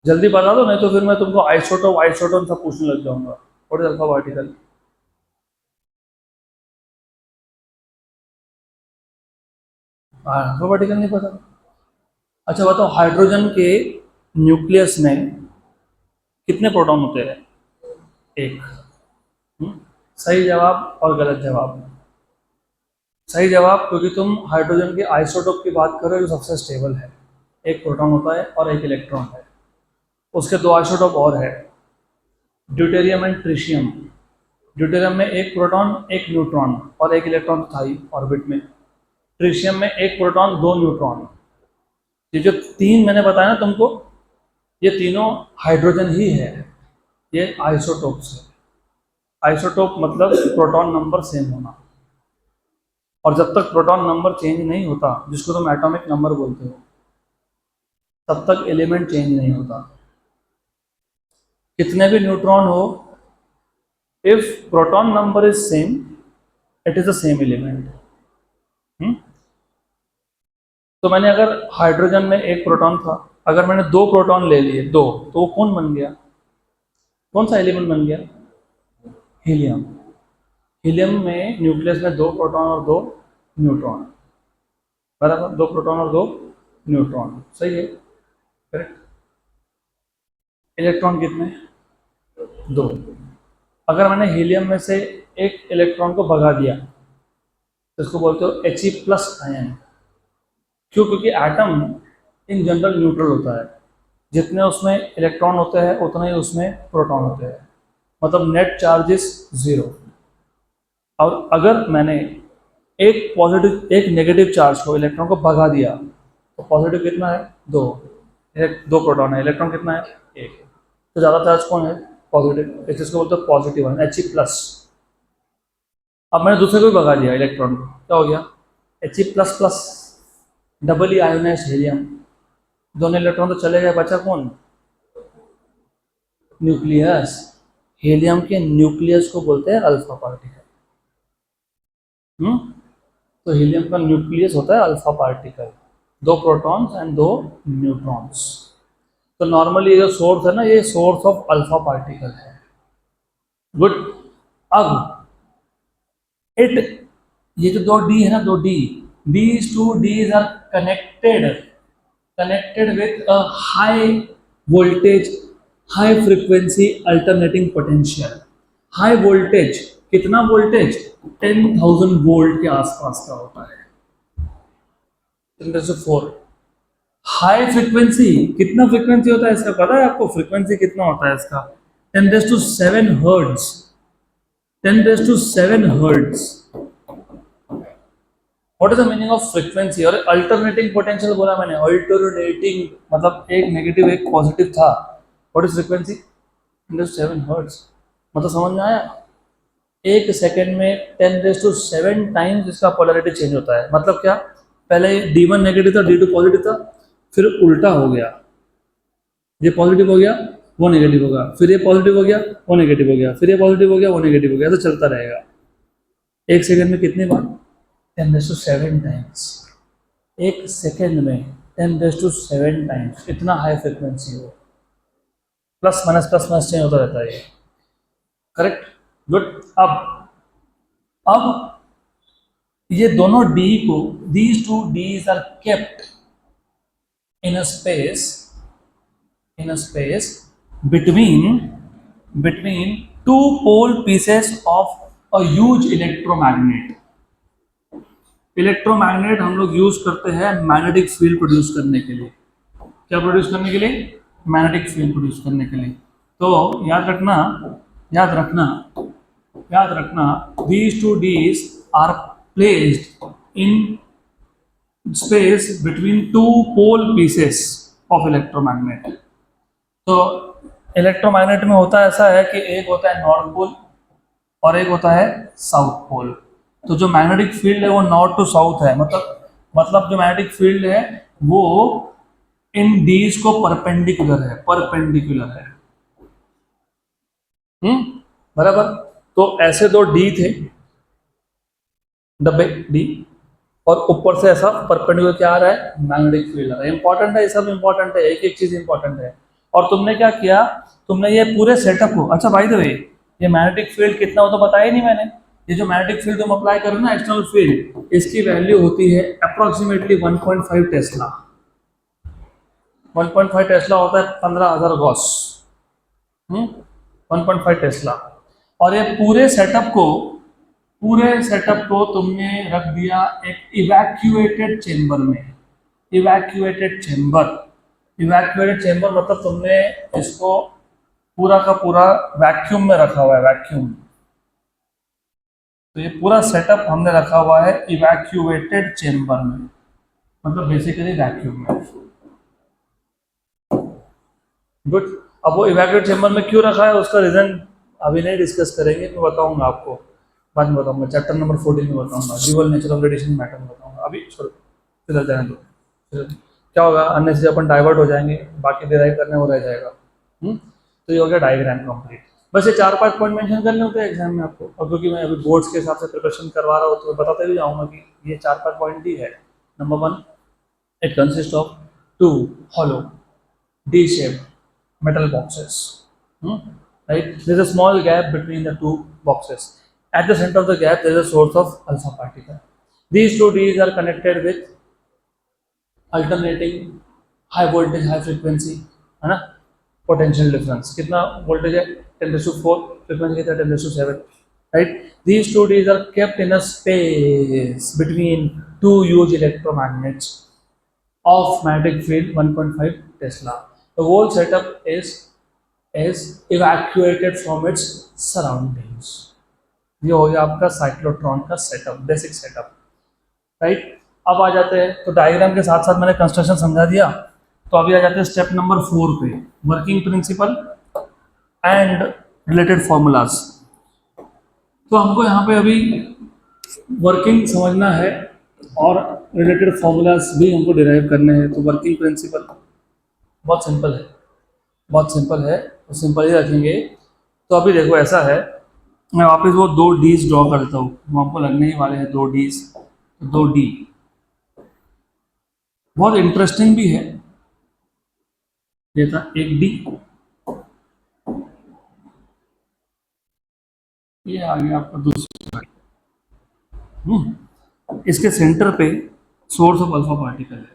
A: जल्दी बता दो, नहीं तो फिर मैं तुमको आइसोटोन सब पूछने लग जाऊंगा। What is alpha particle? Alpha particle नहीं पता? अच्छा बताओ, हाइड्रोजन के न्यूक्लियस में कितने प्रोटॉन होते हैं? एक। सही जवाब और गलत जवाब? सही जवाब, क्योंकि तुम हाइड्रोजन के आइसोटोप की बात कर रहे हो जो सबसे स्टेबल है। एक प्रोटॉन होता है और एक इलेक्ट्रॉन है। उसके दो आइसोटोप और है, ड्यूटेरियम एंड ट्रिशियम। ड्यूटेरियम में एक प्रोटॉन एक न्यूट्रॉन और एक इलेक्ट्रॉन था ही ऑर्बिट में। ट्रिशियम में एक प्रोटॉन दो न्यूट्रॉन। ये जो तीन मैंने बताया ना तुमको, ये तीनों हाइड्रोजन ही है। ये आइसोटोप्स है। आइसोटोप मतलब प्रोटॉन नंबर सेम होना। और जब तक प्रोटॉन नंबर चेंज नहीं होता, जिसको तुम एटॉमिक नंबर बोलते हो, तब तक एलिमेंट चेंज नहीं होता। कितने भी न्यूट्रॉन हो, if proton number is same, it is the same element. तो मैंने अगर हाइड्रोजन में एक प्रोटॉन था, अगर मैंने दो प्रोटॉन ले लिए, दो, तो वो कौन बन गया? कौन सा एलिमेंट बन गया? हीलियम। हीलियम में न्यूक्लियस में दो प्रोटॉन और दो न्यूट्रॉन। बराबर, दो प्रोटॉन और दो न्यूट्रॉन। सही है, करेक्ट। इलेक्ट्रॉन कितने? दो। अगर मैंने हीलियम में से एक इलेक्ट्रॉन को भगा दिया तो इसको बोलते हो He+ आयन। क्यों? क्योंकि एटम इन जनरल न्यूट्रल होता है। जितने उसमें इलेक्ट्रॉन होते हैं उतने ही उसमें प्रोटॉन होते हैं, मतलब नेट चार्ज इज 0। और अगर मैंने एक पॉजिटिव एक नेगेटिव चार्ज को, इलेक्ट्रॉन को भगा दिया, तो पॉजिटिव कितना है? दो। दो प्रोटॉन है, इलेक्ट्रॉन कितना है? एक। तो ज़्यादा चार्ज कौन है? पॉजिटिव, इस चीज़ को बोलते हैं पॉजिटिव आयन, He प्लस। अब मैंने दूसरे को भी भगा दिया इलेक्ट्रॉन को, क्या हो गया? He plus plus, double ionised helium, दोनों इलेक्ट्रॉन तो चले गए, बचा कौन? न्यूक्लियस। हीलियम के न्यूक्लियस को बोलते हैं अल्फा पार्टिकल। तो हीलियम का न्यूक्लियस होता है alpha particle, 2 protons and 2 neutrons. तो नॉर्मली ये जो सोर्स है ना, ये सोर्स ऑफ अल्फा पार्टिकल है। गुड। अब इट, ये जो 2 डी है ना, 2 D, these 2 Ds are connected with a high voltage, high frequency alternating potential। High voltage, कितना वोल्टेज? 10,000 वोल्ट के आसपास का होता है, 10⁴। हाई फ्रीक्वेंसी, कितना फ्रीक्वेंसी होता है इसका पता है आपको? फ्रीक्वेंसी कितना होता है इसका? 10⁷ hertz, 10⁷ hertz. What is the meaning of frequency? और अल्टरनेटिंग पोटेंशियल बोला मैंने, अल्टरनेटिंग मतलब एक नेगेटिव एक पॉजिटिव था। What is frequency? 10⁷ हर्ट्ज। मतलब समझ में आया? एक सेकेंड में 10⁷ टाइम्स इसका पोलैरिटी चेंज होता है। मतलब क्या? पहले D1 नेगेटिव था, D2 पॉजिटिव था, फिर उल्टा हो गया, ये पॉजिटिव हो गया, वो नेगेटिव होगा, फिर ये पॉजिटिव हो गया, वो नेगेटिव हो गया, फिर ये पॉजिटिव हो गया, वो नेगेटिव हो गया, ऐसा चलता रहेगा। एक सेकेंड में कितनी बार? 10⁷ टाइम्स। एक सेकेंड में 10⁷ टाइम्स, इतना हाई फ्रिक्वेंसी हो, प्लस माइनस चेंज होता रहता है ये। Correct, good. अब ये दोनों डी को, these 2 Ds are kept in a space between 2 pole pieces of a huge electromagnet। Electromagnet हम लोग यूज करते हैं मैग्नेटिक फील्ड प्रोड्यूस करने के लिए। क्या प्रोड्यूस करने के लिए? मैग्नेटिक फील्ड प्रोड्यूस करने के लिए। तो याद रखना these 2 Ds are placed in space between 2 pole pieces of electromagnet। तो इलेक्ट्रोमैग्नेट में होता ऐसा है कि एक होता है नॉर्थ पोल और एक होता है साउथ पोल। तो जो मैग्नेटिक फील्ड है वो नॉर्थ टू साउथ है, मतलब जो मैग्नेटिक फील्ड है वो इन डीज को परपेंडिकुलर है। बराबर। तो ऐसे 2 डी थे, डब्बे डी, और ऊपर से ऐसा परपेंडिकुलर क्या आ रहा है? मैग्नेटिक फील्ड आ रहा है। इंपॉर्टेंट है, ये सब इंपॉर्टेंट है, एक चीज इंपॉर्टेंट है। और तुमने क्या किया? तुमने ये पूरे सेटअप को, अच्छा बाय द वे, ये मैग्नेटिक फील्ड कितना हो तो बताया ही नहीं मैंने। ये जो मैग्नेटिक फील्ड तुम अप्लाई करो ना, एक्सटर्नल फील्ड, इसकी वैल्यू होती है अप्रोक्सीमेटली 1.5 टेस्ला। 1.5 टेस्ला होता है 15,000 गॉस। 1.5 टेस्ला। और ये पूरे सेटअप को तुमने रख दिया एक इवैक्यूएटेड चेंबर में। इवैक्यूएटेड चेंबर मतलब तुमने इसको पूरा का पूरा वैक्यूम में रखा हुआ है, वैक्यूम। तो ये पूरा सेटअप हमने रखा हुआ है इवैक्यूएटेड चेंबर में, मतलब बेसिकली वैक्यूम में। गुड। अब वो इवैक्यूएटेड चेंबर में क्यों रखा है उसका रीजन अभी नहीं डिस्कस करेंगे, मैं बताऊंगा आपको, बाद में बताऊंगा, चैप्टर नंबर 14 में बताऊंगा, dual nature of radiation matter में बताऊंगा। अभी छोड़ो, फिर जाने दो। फिर क्या होगा, अन्य से अपन डाइवर्ट हो जाएंगे, बाकी डिराइव करने वो रह जाएगा। तो ये हो गया डायग्राम कंप्लीट। बस ये 4-5 पॉइंट मेंशन करने होते हैं एग्जाम में आपको, और क्योंकि मैं अभी बोर्ड्स के हिसाब से प्रिपरेशन करवा रहा हूँ तो मैं बताते भी जाऊँगा कि ये 4-5 पॉइंट ही है। Number 1, it consist of 2 hollow D-shaped metal boxes, right? There's a small gap between the 2 boxes. At the center of the gap, there is a source of alpha particle. These 2 Ds are connected with alternating high voltage, high frequency, है ना? Potential difference कितना voltage है? 10⁴, frequency कितना? 10⁷, right? These 2 Ds are kept in a space between 2 huge electromagnets of magnetic field 1.5 Tesla. The whole setup is evacuated from its surroundings. ये हो गया आपका cyclotron का सेटअप, बेसिक सेटअप, राइट? अब आ जाते हैं, तो डायग्राम के साथ साथ मैंने कंस्ट्रक्शन समझा दिया, तो अभी आ जाते हैं स्टेप नंबर 4 पे, working principle and related formulas. तो हमको यहाँ पे अभी वर्किंग समझना है और रिलेटेड फॉर्मूलाज भी हमको डिराइव करने हैं। तो वर्किंग प्रिंसिपल बहुत सिंपल है, बहुत सिंपल है, तो सिंपल ही रखेंगे। तो अभी देखो ऐसा है, मैं वापस वो दो डीज ड्रॉ करता हूँ, वो आपको लगने ही वाले हैं दो डीज। दो डी बहुत इंटरेस्टिंग भी है। ये था एक डी, ये आ गया आपका दूसरा। इसके सेंटर पे सोर्स ऑफ अल्फा पार्टिकल है।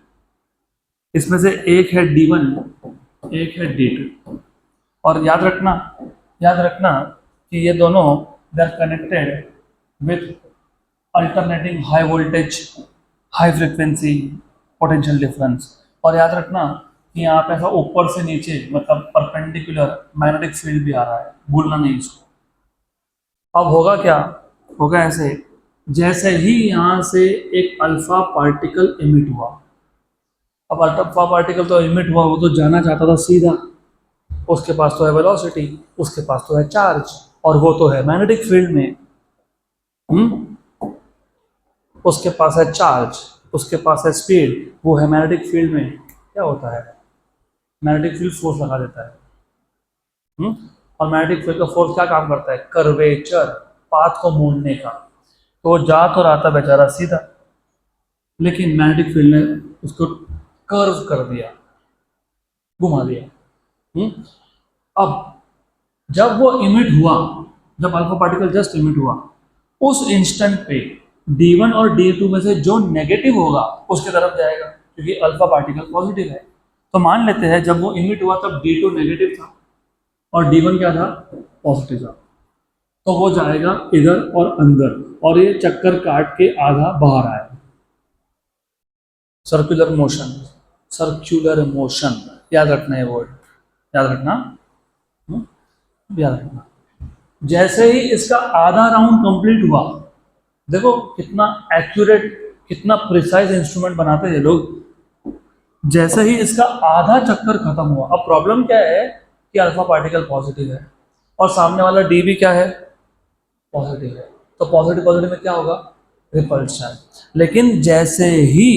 A: इसमें से एक है D1, एक है D2। और याद रखना कि ये दोनों they are connected with alternating high voltage, high frequency potential difference. और याद रखना कि यहाँ पे ऐसा ऊपर से नीचे मतलब परपेंडिकुलर मैग्नेटिक फील्ड भी आ रहा है, भूलना नहीं इसको। अब होगा क्या, होगा ऐसे, जैसे ही यहाँ से एक अल्फा पार्टिकल इमिट हुआ, अब अल्फा पार्टिकल तो इमिट हुआ, वो तो जाना चाहता था सीधा, उसके पास तो है वेलोसिटी, उसके पास तो है चार्ज, और वो तो है मैग्नेटिक फील्ड में। उसके पास है चार्ज, उसके पास है स्पीड, वो है मैग्नेटिक फील्ड में। क्या होता है, मैग्नेटिक फील्ड फोर्स लगा देता है। और मैग्नेटिक फील्ड का फोर्स क्या काम करता है, कर्वेचर, पाथ को मोड़ने का। तो वो जा तो रहा था बेचारा सीधा, लेकिन मैग्नेटिक फील्ड ने उसको कर्व कर दिया, घुमा दिया। अब जब वो इमिट हुआ, जब अल्फा पार्टिकल जस्ट इमिट हुआ, उस इंस्टेंट पे D1 और D2 में से जो नेगेटिव होगा उसके तरफ जाएगा, क्योंकि अल्फा पार्टिकल पॉजिटिव है। तो मान लेते हैं जब वो इमिट हुआ तब D2 नेगेटिव था और D1 क्या था, पॉजिटिव था। तो वो जाएगा इधर और अंदर, और ये चक्कर काट के आधा बाहर आएगा। सर्कुलर मोशन, सर्कुलर मोशन, याद रखना है वर्ड, याद रखना, याद रखना। जैसे ही इसका आधा राउंड कंप्लीट हुआ, देखो कितना एक्यूरेट, कितना प्रिसाइज इंस्ट्रूमेंट बनाते हैं लोग। जैसे ही इसका आधा चक्कर खत्म हुआ, अब प्रॉब्लम क्या है कि अल्फा पार्टिकल पॉजिटिव है और सामने वाला डी भी क्या है, पॉजिटिव है। तो पॉजिटिव पॉजिटिव में क्या होगा, रिपल्शन। लेकिन जैसे ही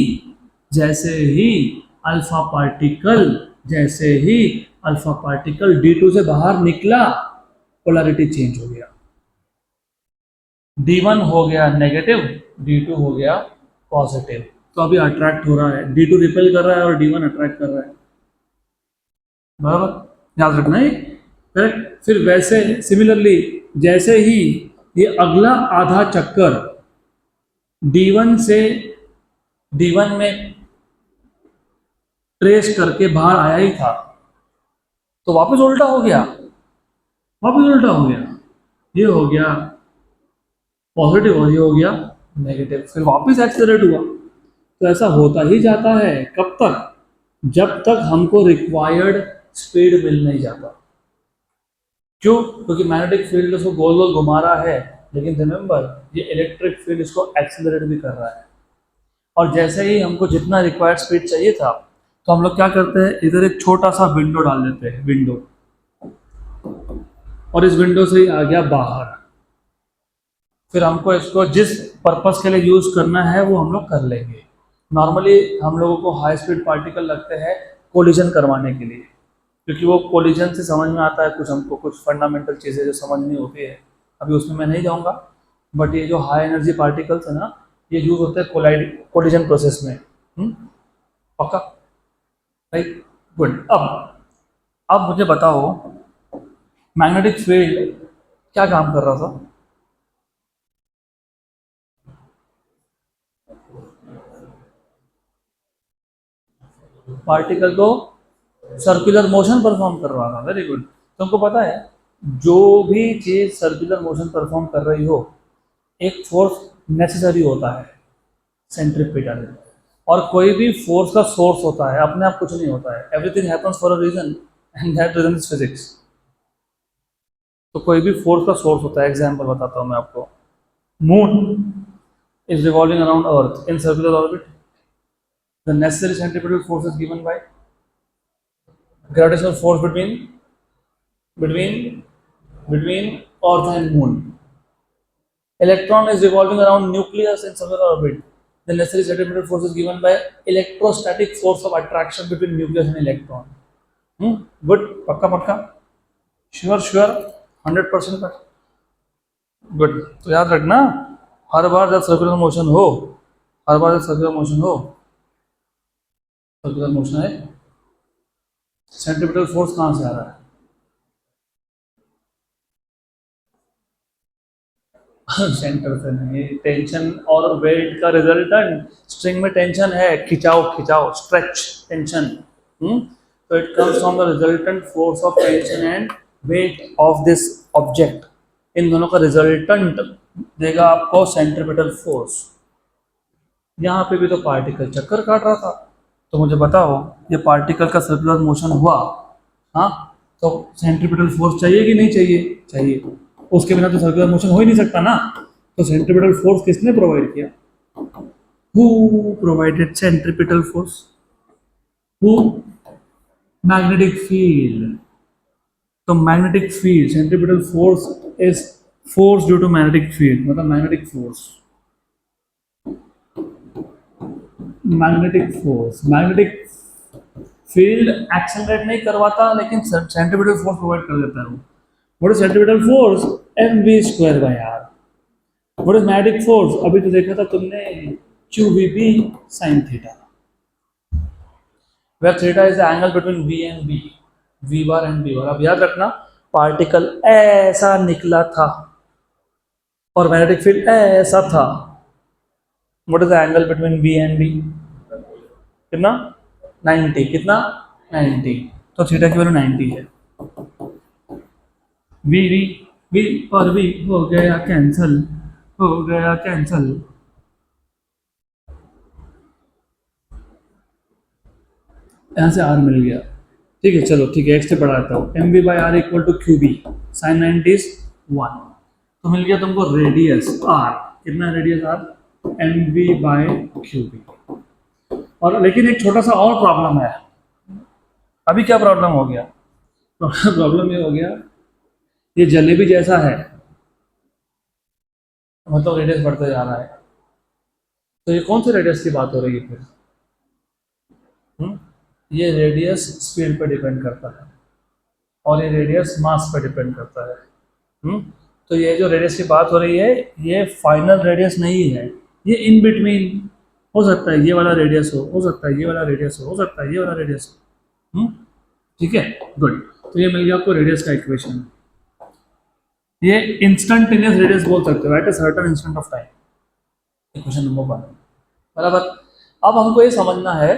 A: अल्फा पार्टिकल जैसे ही अल्फा पार्टिकल D2 से बाहर निकला, पोलैरिटी चेंज हो गया, D1 हो गया नेगेटिव, D2 हो गया पॉजिटिव। तो अभी अट्रैक्ट हो रहा है, D2 रिपेल कर रहा है और D1 अट्रैक्ट कर रहा है, बराबर, याद रखना है, करेक्ट। फिर वैसे सिमिलरली जैसे ही ये अगला आधा चक्कर D1 से D1 में ट्रेस करके बाहर आया ही था, तो वापस उल्टा हो गया, वापस उल्टा हो गया, ये हो गया पॉजिटिव और ये हो गया नेगेटिव, फिर वापस एक्सेलरेट हुआ। तो ऐसा होता ही जाता है, कब तक, जब तक हमको रिक्वायर्ड स्पीड मिल नहीं जाता। क्यों, क्योंकि मैग्नेटिक फील्ड उसको गोल गोल घुमा रहा है, लेकिन रिमेंबर ये इलेक्ट्रिक फील्ड इसको एक्सेलरेट भी कर रहा है। और जैसे ही हमको जितना रिक्वायर्ड स्पीड चाहिए था, तो हम लोग क्या करते हैं, इधर एक छोटा सा विंडो डाल देते हैं, विंडो, और इस विंडो से ही आ गया बाहर। फिर हमको इसको जिस पर्पस के लिए यूज करना है वो हम लोग कर लेंगे। नॉर्मली हम लोगों को हाई स्पीड पार्टिकल लगते हैं कोलिजन करवाने के लिए, क्योंकि वो कोलिजन से समझ में आता है कुछ, हमको कुछ फंडामेंटल चीज़ें जो समझनी होती है, अभी उसमें मैं नहीं जाऊँगा। बट ये जो हाई एनर्जी पार्टिकल्स है ना, ये यूज होते हैं कोलिजन प्रोसेस में। पक्का, राइट, गुड। अब मुझे बताओ मैग्नेटिक फील्ड क्या काम कर रहा था, पार्टिकल को सर्कुलर मोशन परफॉर्म कर रहा था, वेरी गुड। तुमको पता है जो भी चीज सर्कुलर मोशन परफॉर्म कर रही हो, एक फोर्स नेसेसरी होता है, सेंट्रीपिटल। और कोई भी फोर्स का सोर्स होता है, अपने आप कुछ नहीं होता है, everything happens for a reason and that reason is physics. तो कोई भी फोर्स का सोर्स होता है, एग्जांपल बताता हूँ मैं आपको। Moon is revolving around earth in circular orbit, the necessary centripetal force is given by gravitational force between between earth and moon. Electron is revolving around nucleus in solar orbit. The necessary centripetal force is given by electrostatic force of attraction between nucleus and electron. Good. पक्का पक्का. Sure. 100% का. Good. तो याद रखना, हर बार जब circular motion हो, circular motion है, centripetal force कहाँ से आ रहा है? सेंटर से नहीं, टेंशन और वेट का रिजल्टेंट. स्ट्रिंग में टेंशन है, खिंचाओ, स्ट्रेच, टेंशन. तो it comes from the resultant force of tension and weight of this object. इन दोनों का रिजल्टेंट देगा आपको सेंट्रीपिटल फोर्स. यहाँ पे भी तो पार्टिकल चक्कर काट रहा था, तो मुझे बताओ, ये पार्टिकल का सर्कुलर मोशन हुआ, हाँ, तो सेंट्रीपिटल फोर्स चाहिए कि नहीं चाहिए. उसके बिना तो सर्कुलर मोशन हो ही नहीं सकता ना. तो सेंट्रीपिटल फोर्स किसने प्रोवाइड किया? Who provided centripetal force? Who? Magnetic field. तो magnetic field, centripetal force is force due to magnetic field. मतलब मैग्नेटिक फील्ड एक्सेलरेट नहीं करवाता, लेकिन सेंट्रीपिटल फोर्स प्रोवाइड कर देता है. What is centripetal force? mv²/r. What is magnetic force? अभी तो देखा था तुमने, qvb sin theta, where theta is the angle between v and b, v bar and b bar. अब याद रखना, पार्टिकल ऐसा निकला था और मैग्नेटिक फील्ड ऐसा था. What is the angle between b and b? कितना? 90. कितना? 90. तो थीटा की वैल्यू 90 है. v और v हो गया कैंसल. यहाँ से r मिल गया. ठीक है, चलो ठीक है, x से बढ़ाता हूँ. mv/r equal to qb sin 90 is 1. तो मिल गया तुमको रेडियस r. कितना रेडियस r? mv/qb. और लेकिन एक छोटा सा और प्रॉब्लम है. अभी क्या प्रॉब्लम हो गया? प्रॉब्लम ये हो गया, ये जलेबी जैसा है, मतलब रेडियस बढ़ते जा रहा है. तो ये कौन से रेडियस की बात हो रही है फिर? ये रेडियस स्पीड पर डिपेंड करता है और ये रेडियस मास पर डिपेंड करता है. तो ये जो रेडियस की बात हो रही है, ये फाइनल रेडियस नहीं है, ये इन बिटवीन. हो सकता है ये वाला रेडियस हो सकता है ये वाला रेडियस हो सकता है ये वाला रेडियस हो. ठीक है, गुड. तो ये मिल गया आपको रेडियस का इक्वेशन. ये इंस्टेंटेनियस रेडियस बोल सकते हो, at a certain instant of time. Equation number 1. बराबर. अब हमको ये समझना है,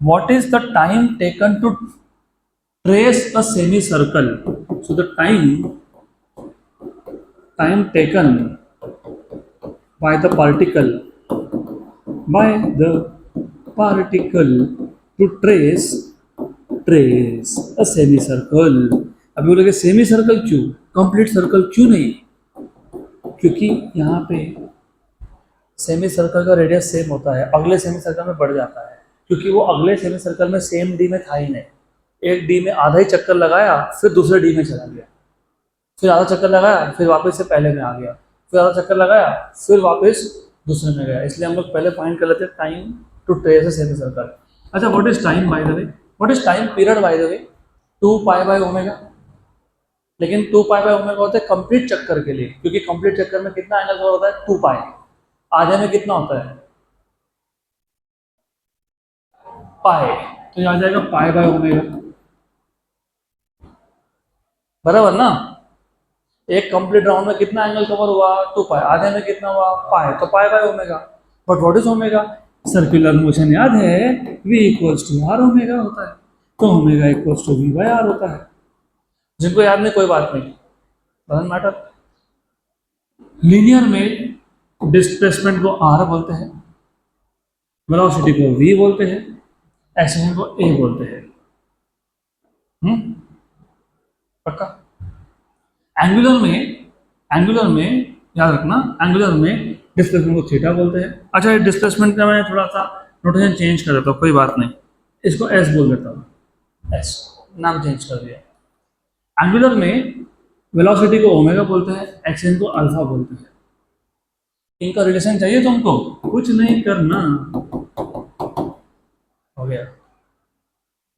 A: what is the time taken to trace a semi circle. So the time taken by the particle to trace a semi circle. अभी बोलोगे सेमी सर्कल क्यों, complete circle क्यों नहीं? क्योंकि यहाँ पे सेमी सर्कल का रेडियस सेम होता है, अगले सेमी सर्कल में बढ़ जाता है, क्योंकि वो अगले सेमी सर्कल में सेम डी में था ही नहीं. एक डी में आधा ही चक्कर लगाया, फिर दूसरे डी में चला गया, फिर आधा चक्कर लगाया, फिर वापस से पहले में आ गया, फिर आधा चक्कर लगाया, फिर वापस दूसरे में गया. इसलिए हम लोग पहले फाइंड कर लेते हैं time to trace a semi circle. अच्छा, what is time by the way? What is time period by the way? 2π/ω. लेकिन 2π/ω होता है कंप्लीट चक्कर के लिए, क्योंकि कंप्लीट चक्कर में कितना एंगल कवर होता है? 2π. आधे में कितना होता है? पाई. तो ये आ जाएगा π/ω. बराबर ना. एक कंप्लीट राउंड में कितना एंगल कवर हुआ? 2π. आधे में कितना हुआ? पाई. तो π/ω. But what is omega? Circular motion याद है, v = r ओमेगा होता है, तो ओमेगा = v/r होता है. जिनको याद नहीं कोई बात नहीं, डजंट मैटर. लीनियर में डिस्प्लेसमेंट को r बोलते हैं, वेलोसिटी को v बोलते हैं, एक्सेलरेशन को a बोलते हैं. पक्का. एंगुलर में याद रखना, एंगुलर में डिस्प्लेसमेंट को थीटा बोलते हैं. अच्छा, ये डिस्प्लेसमेंट का मैं थोड़ा सा नोटेशन चेंज कर देता हूँ, कोई बात नहीं, इसको s बोल देता हूँ. s नाम चेंज कर दिया. एंगुलर में वेलोसिटी को ओमेगा बोलते हैं, एक्शन को अल्फा बोलते हैं। इनका रिलेशन चाहिए तुमको, कुछ नहीं करना, हो गया।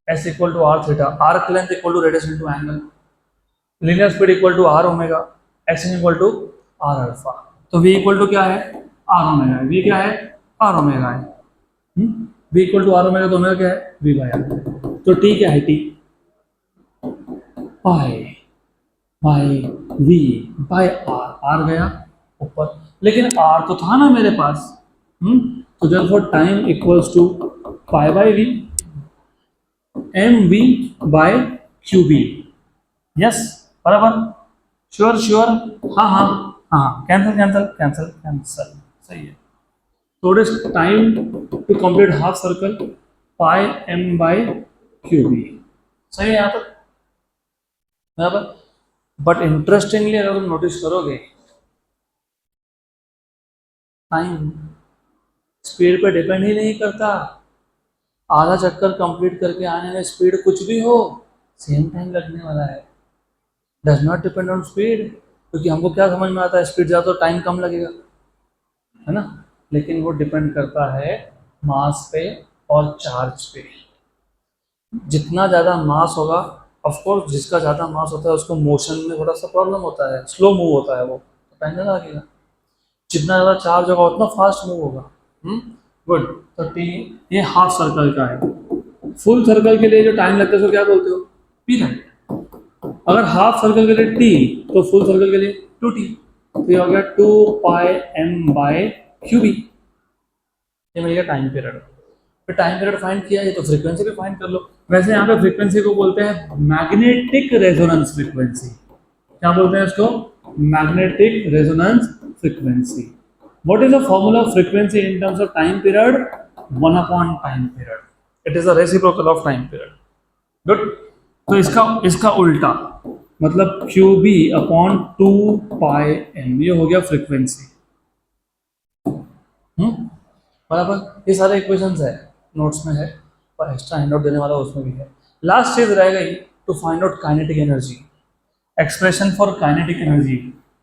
A: S equal to R theta, arc length equal to radius into angle, linear speed equal to R omega, action equal to R alpha. तो v इक्वल टू क्या है, आर ओमेगा है। v क्या है, आर ओमेगा है। v equal to R omega, तो omega क्या है, v बाय आर। तो t क्या है, t by by v by R, R गया ऊपर, लेकिन r तो था ना मेरे पास। तो therefore time equals to pi by v, M V by Q B. Yes, बराबर, श्योर श्योर, हाँ हाँ हाँ, कैंसिल कैंसिल कैंसिल कैंसिल, सही है। So it is time to complete half circle, pi m by qb, सही है यहाँ तक, बराबर। बट इंटरेस्टिंगली अगर तुम नोटिस करोगे, टाइम स्पीड पे डिपेंड ही नहीं करता। आधा चक्कर कंप्लीट करके आने में स्पीड कुछ भी हो, सेम टाइम लगने वाला है। Does not depend on speed, क्योंकि हमको क्या समझ में आता है, स्पीड ज़्यादा तो टाइम कम लगेगा, है ना। लेकिन वो डिपेंड करता है मास पे और चार्ज पे। जितना ज़्यादा मास होगा, ऑफ कोर्स जिसका ज़्यादा मास होता है उसको मोशन में थोड़ा सा प्रॉब्लम होता है, स्लो मूव होता है वो, तो टाइम ज़्यादा लगेगा। जितना ज़्यादा चार्ज होगा उतना फास्ट मूव होगा। गुड। तो टी, ये हाफ सर्कल का है। फुल सर्कल के लिए जो टाइम लगता है उसको क्या बोलते हो, पी टाइम। अगर हाफ सर्कल के लिए टी, तो फुल सर्कल के लिए 2t। तो ये हो गया 2 पाई m बाय क्यू बी, ये मिल गया टाइम पीरियड। फिर टाइम पीरियड फाइंड किया, ये तो फ्रीक्वेंसी भी फाइंड कर लो। वैसे यहाँ पे फ्रीक्वेंसी को बोलते हैं मैग्नेटिक रेजोनेंस फ्रीक्वेंसी। क्या बोलते हैं इसको, magnetic resonance frequency. What is the formula of frequency in terms of time period, 1 upon time period, it is the reciprocal of time period. Good. तो इसका उल्टा मतलब क्यू बी अपॉन 2 पाई M, ये हो गया फ्रीक्वेंसी। बराबर। ये सारे इक्वेशंस है, नोट्स में है, और एक्स्ट्रा हैंड आउट देने वाला उसमें भी है। लास्ट चीज रह गई to find out kinetic energy, expression for kinetic energy.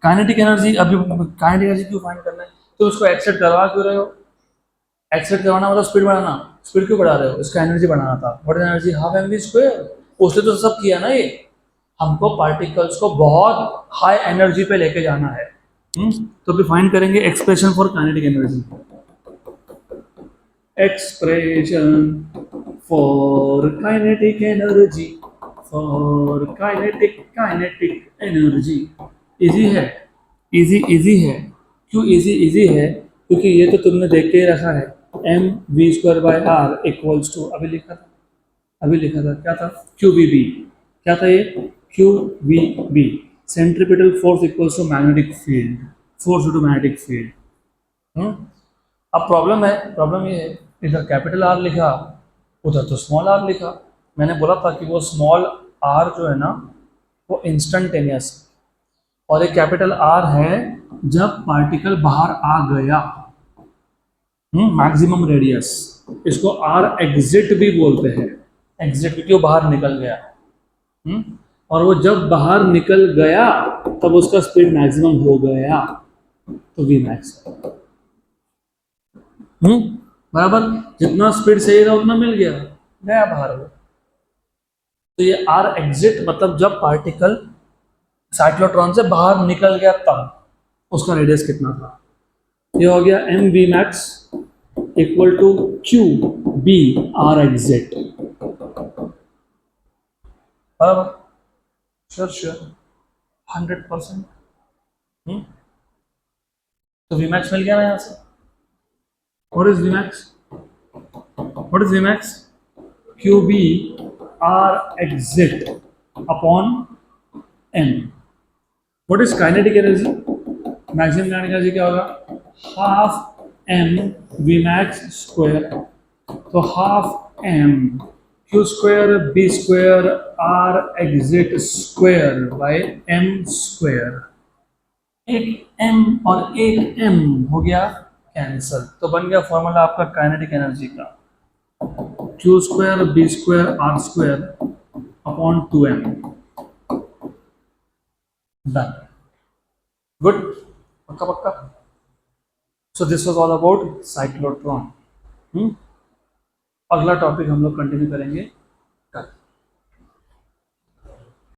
A: Kinetic energy, अभी काइनेटिक एनर्जी क्यों फाइंड करना है, तो उसको एक्सेप्ट करवा क्यों रहे हो, एक्सेप्ट करवाना मतलब स्पीड बढ़ाना। स्पीड क्यों बढ़ा रहे हो, इसका एनर्जी बढ़ाना था। What is energy, half M V square. उसने तो सब किया ना, ये हमको पार्टिकल्स को बहुत हाई एनर्जी पे लेके जाना है। तो अभी फाइंड करेंगे expression for kinetic energy. Expression for kinetic energy, for kinetic energy। Easy है, इजी है। क्यों इजी है, क्योंकि ये तो तुमने देख के ही रखा है, M V square by R equals to, अभी लिखा था क्या था, क्यू बी बी। क्या था ये, Q B B, centripetal force equals to magnetic field, force to magnetic field. अब प्रॉब्लम ये है, इधर कैपिटल आर लिखा, उधर तो स्मॉल आर लिखा। मैंने बोला था कि वो स्मॉल आर जो है ना, वो इंस्टेंटेनियस, और एक कैपिटल आर है जब पार्टिकल बाहर आ गया, मैक्सिमम रेडियस, इसको आर एग्जिट भी बोलते हैं, एग्जिट क्योंकि वो बाहर निकल गया। और वो जब बाहर निकल गया तब उसका स्पीड मैक्सिमम हो गया, तो वी मैक्स। बराबर, जितना स्पीड सही रहा उतना मिल गया बाहर हो। तो ये आर एग्जिट मतलब जब पार्टिकल साइक्लोट्रॉन से बाहर निकल गया तब उसका रेडियस कितना था। ये हो गया M V max equal to Q B R exit. बराबर, श्योर 100%। तो वी मैक्स मिल गया ना यहाँ से। What is Vmax? What is Vmax? QB R exit upon M. What is kinetic energy? Maximum kinetic energy क्या होगा? Half M Vmax square. तो half M Q square B square R exit square by M square. एक M और एक M हो गया cancel, तो बन गया फॉर्मूला आपका काइनेटिक एनर्जी का, Q square B square R square upon 2m। Done, good, पक्का पक्का। So this was all about cyclotron. अगला टॉपिक हम लोग कंटिन्यू करेंगे